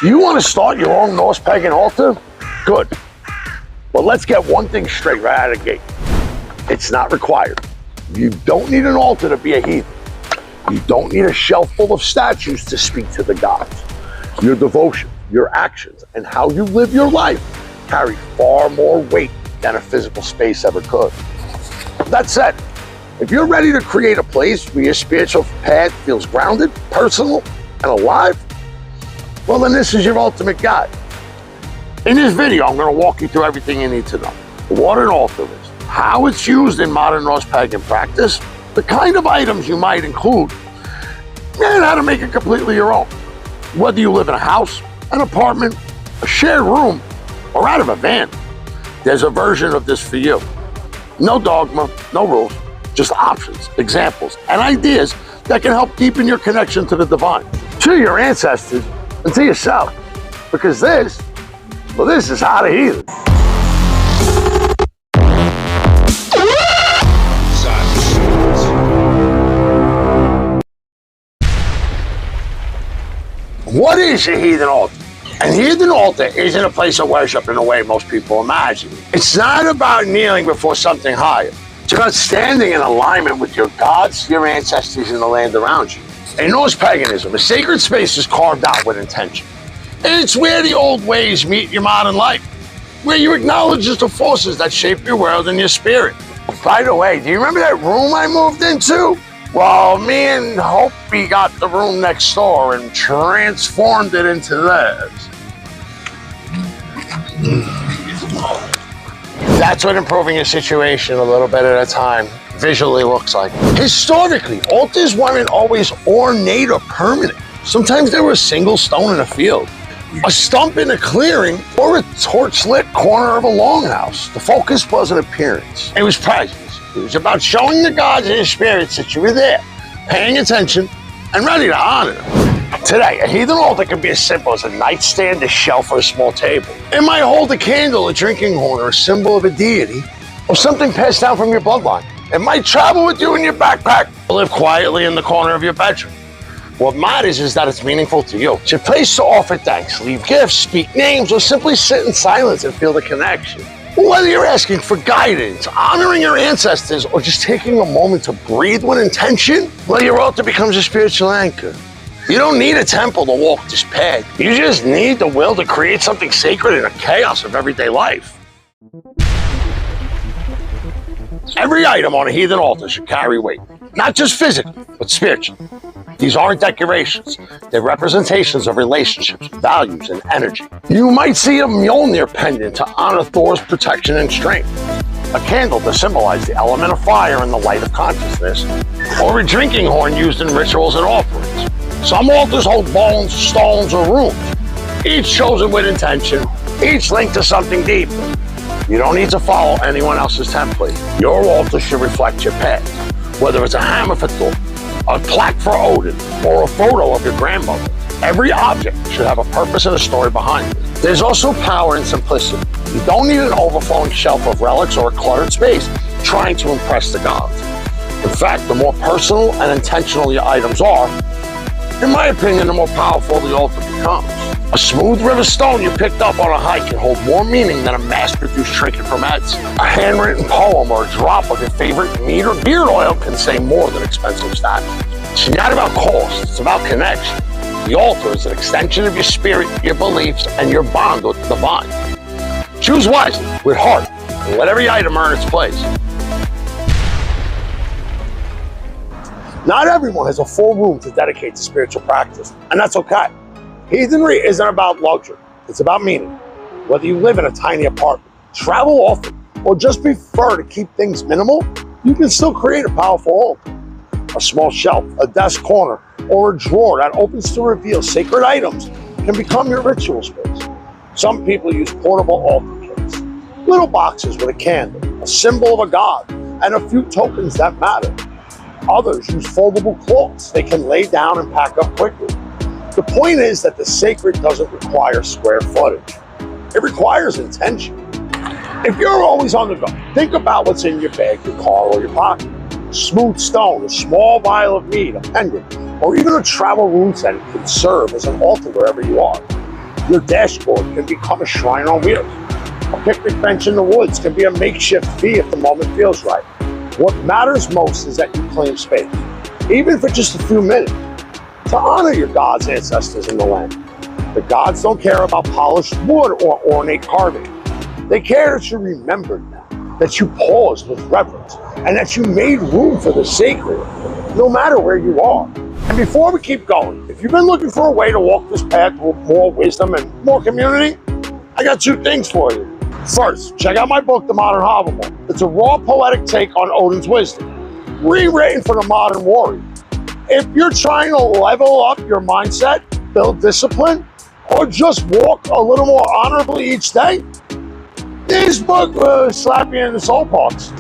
You want to start your own Norse Pagan altar? Good. But let's get one thing straight right out of the gate. It's not required. You don't need an altar to be a heathen. You don't need a shelf full of statues to speak to the gods. Your devotion, your actions, and how you live your life carry far more weight than a physical space ever could. That said, if you're ready to create a place where your spiritual path feels grounded, personal, and alive, well, then this is your ultimate guide. In this video, I'm going to walk you through everything you need to know. What an altar is, how it's used in modern Norse Pagan practice, the kind of items you might include, and how to make it completely your own. Whether you live in a house, an apartment, a shared room, or out of a van, there's a version of this for you. No dogma, no rules, just options, examples, and ideas that can help deepen your connection to the divine, to your ancestors, and to yourself. Because this is how to heathen. What is a heathen altar? An heathen altar isn't a place of worship in the way most people imagine. It's not about kneeling before something higher. It's about standing in alignment with your gods, your ancestors, and the land around you. In Norse paganism, a sacred space is carved out with intention. It's where the old ways meet your modern life, where you acknowledge the forces that shape your world and your spirit. By the way, do you remember that room I moved into? Well, me and Hopi got the room next door and transformed it into theirs. That's what improving your situation a little bit at a time visually looks like. Historically, altars weren't always ornate or permanent. Sometimes they were a single stone in a field, a stump in a clearing, or a torch-lit corner of a longhouse. The focus wasn't appearance. It was presence. It was about showing the gods and your spirits that you were there, paying attention, and ready to honor them. Today, a heathen altar can be as simple as a nightstand, a shelf, or a small table. It might hold a candle, a drinking horn, or a symbol of a deity, or something passed down from your bloodline. It might travel with you in your backpack, or live quietly in the corner of your bedroom. What matters is that it's meaningful to you. It's your place to offer thanks, leave gifts, speak names, or simply sit in silence and feel the connection. Whether you're asking for guidance, honoring your ancestors, or just taking a moment to breathe with intention, well, your altar becomes a spiritual anchor. You don't need a temple to walk this path. You just need the will to create something sacred in the chaos of everyday life. Every item on a heathen altar should carry weight, not just physically, but spiritually. These aren't decorations. They're representations of relationships, values, and energy. You might see a Mjolnir pendant to honor Thor's protection and strength, a candle to symbolize the element of fire and the light of consciousness, or a drinking horn used in rituals and offerings. Some altars hold bones, stones, or runes, each chosen with intention, each linked to something deeper. You don't need to follow anyone else's template. Your altar should reflect your past, whether it's a hammer for Thor, a plaque for Odin, or a photo of your grandmother. Every object should have a purpose and a story behind it. There's also power in simplicity. You don't need an overflowing shelf of relics or a cluttered space trying to impress the gods. In fact, the more personal and intentional your items are, in my opinion, the more powerful the altar becomes. A smooth river stone you picked up on a hike can hold more meaning than a mass-produced trinket from Etsy. A handwritten poem or a drop of your favorite meat or beard oil can say more than expensive statues. It's not about cost, it's about connection. The altar is an extension of your spirit, your beliefs, and your bond with the divine. Choose wisely, with heart, and let every item earn its place. Not everyone has a full room to dedicate to spiritual practice, and that's okay. Heathenry isn't about luxury, it's about meaning. Whether you live in a tiny apartment, travel often, or just prefer to keep things minimal, you can still create a powerful altar. A small shelf, a desk corner, or a drawer that opens to reveal sacred items can become your ritual space. Some people use portable altar kits, little boxes with a candle, a symbol of a god, and a few tokens that matter. Others use foldable cloths they can lay down and pack up quickly. The point is that the sacred doesn't require square footage. It requires intention. If you're always on the go, think about what's in your bag, your car, or your pocket. Smooth stone, a small vial of mead, a pendant, or even a travel room set can serve as an altar wherever you are. Your dashboard can become a shrine on wheels. A picnic bench in the woods can be a makeshift fee if the moment feels right. What matters most is that you claim space, even for just a few minutes, to honor your gods, ancestors, in the land. The gods don't care about polished wood or ornate carving. They care that you remembered them, that you paused with reverence, and that you made room for the sacred, no matter where you are. And before we keep going, if you've been looking for a way to walk this path with more wisdom and more community, I got two things for you. First, check out my book, The Modern Hobbleman. It's a raw poetic take on Odin's wisdom, rewritten for the modern warrior. If you're trying to level up your mindset, build discipline, or just walk a little more honorably each day, this book will slap you in the soul parts.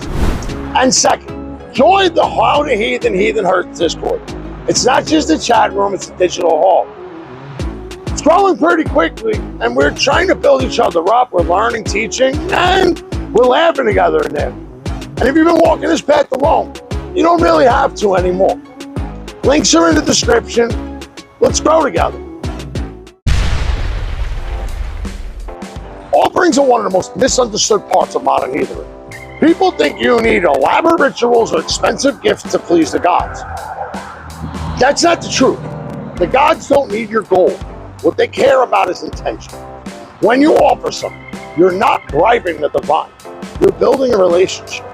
And second, join the How to Heathen Hurt Discord. It's not just a chat room, it's a digital hall. It's growing pretty quickly, and we're trying to build each other up. We're learning, teaching, and we're laughing together in there. And if you've been walking this path alone, you don't really have to anymore. Links are in the description. Let's grow together. Offerings are one of the most misunderstood parts of modern heathenry. People think you need elaborate rituals or expensive gifts to please the gods. That's not the truth. The gods don't need your gold. What they care about is intention. When you offer something, you're not bribing the divine. You're building a relationship.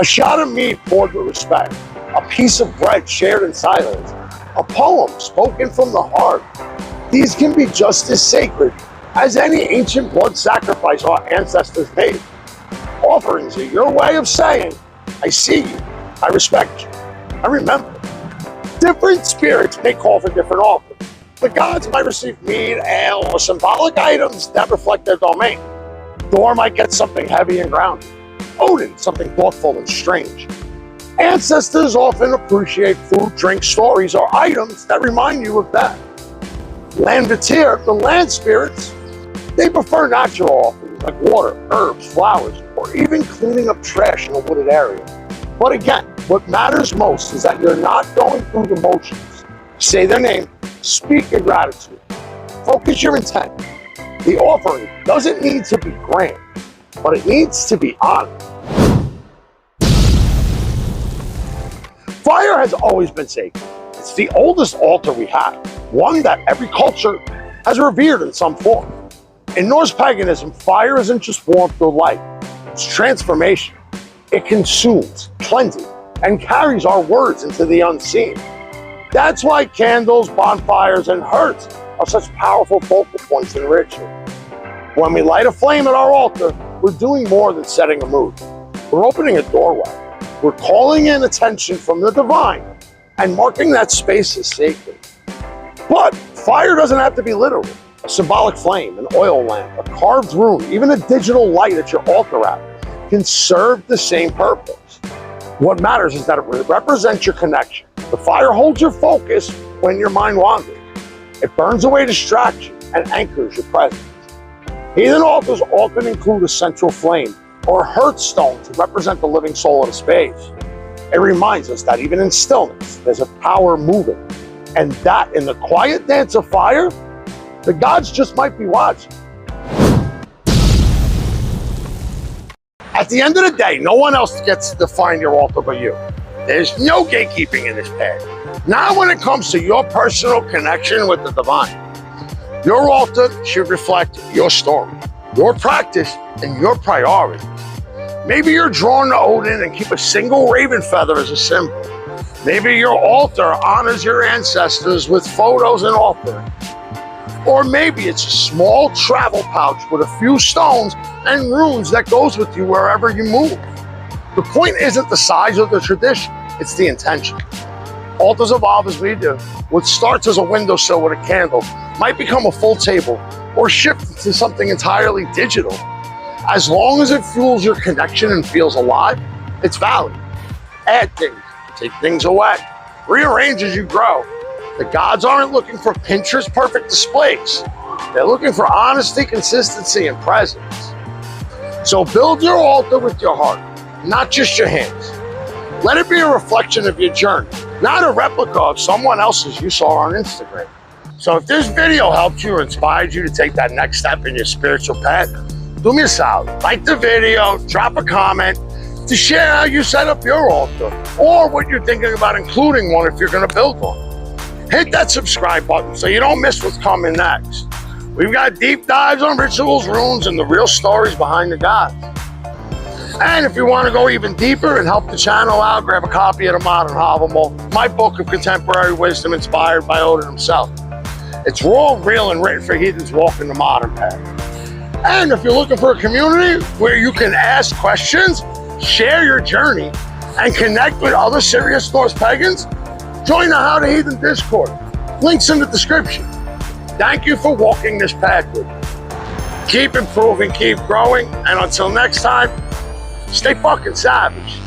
A shot of meat poured with respect. A piece of bread shared in silence. A poem spoken from the heart. These can be just as sacred as any ancient blood sacrifice our ancestors made. Offerings are your way of saying, I see you, I respect you, I remember. Different spirits may call for different offerings. The gods might receive mead, ale, or symbolic items that reflect their domain. Thor might get something heavy and grounded. Odin, something thoughtful and strange. Ancestors often appreciate food, drink, stories, or items that remind you of that. Landvitir, the land spirits, they prefer natural offerings like water, herbs, flowers, or even cleaning up trash in a wooded area. But again, what matters most is that you're not going through the motions. Say their name, speak your gratitude, focus your intent. The offering doesn't need to be grand, but it needs to be honored. Fire has always been sacred. It's the oldest altar we have, one that every culture has revered in some form. In Norse paganism, fire isn't just warmth or light, it's transformation. It consumes, cleanses, and carries our words into the unseen. That's why candles, bonfires, and hearths are such powerful focal points in ritual. When we light a flame at our altar, we're doing more than setting a mood. We're opening a doorway. We're calling in attention from the divine and marking that space as sacred. But fire doesn't have to be literal. A symbolic flame, an oil lamp, a carved rune, even a digital light at your altar app can serve the same purpose. What matters is that it represents your connection. The fire holds your focus when your mind wanders. It burns away distraction and anchors your presence. Heathen altars often include a central flame or a hearthstone to represent the living soul of the space. It reminds us that even in stillness, there's a power moving, and that in the quiet dance of fire, the gods just might be watching. At the end of the day, no one else gets to define your altar but you. There's no gatekeeping in this path. Not when it comes to your personal connection with the divine. Your altar should reflect your story, your practice, and your priority. Maybe you're drawn to Odin and keep a single raven feather as a symbol. Maybe your altar honors your ancestors with photos and offerings. Or maybe it's a small travel pouch with a few stones and runes that goes with you wherever you move. The point isn't the size or the tradition, it's the intention. Altars evolve as we do. What starts as a windowsill with a candle might become a full table or shift to something entirely digital. As long as it fuels your connection and feels alive, it's valid. Add things, take things away, rearrange as you grow. The gods aren't looking for Pinterest perfect displays. They're looking for honesty, consistency, and presence. So build your altar with your heart, not just your hands. Let it be a reflection of your journey, not a replica of someone else's you saw on Instagram. So if this video helped you or inspired you to take that next step in your spiritual path, do me a solid. Like the video, drop a comment to share how you set up your altar or what you're thinking about including one if you're going to build one. Hit that subscribe button so you don't miss what's coming next. We've got deep dives on rituals, runes, and the real stories behind the gods. And if you want to go even deeper and help the channel out, grab a copy of The Modern Havamal, my book of contemporary wisdom inspired by Odin himself. It's raw, real, and written for heathens walking the modern path. And if you're looking for a community where you can ask questions, share your journey, and connect with other serious Norse pagans, join the How to Heathen Discord. Links in the description. Thank you for walking this path with me. Keep improving, keep growing, and until next time, stay fucking savage.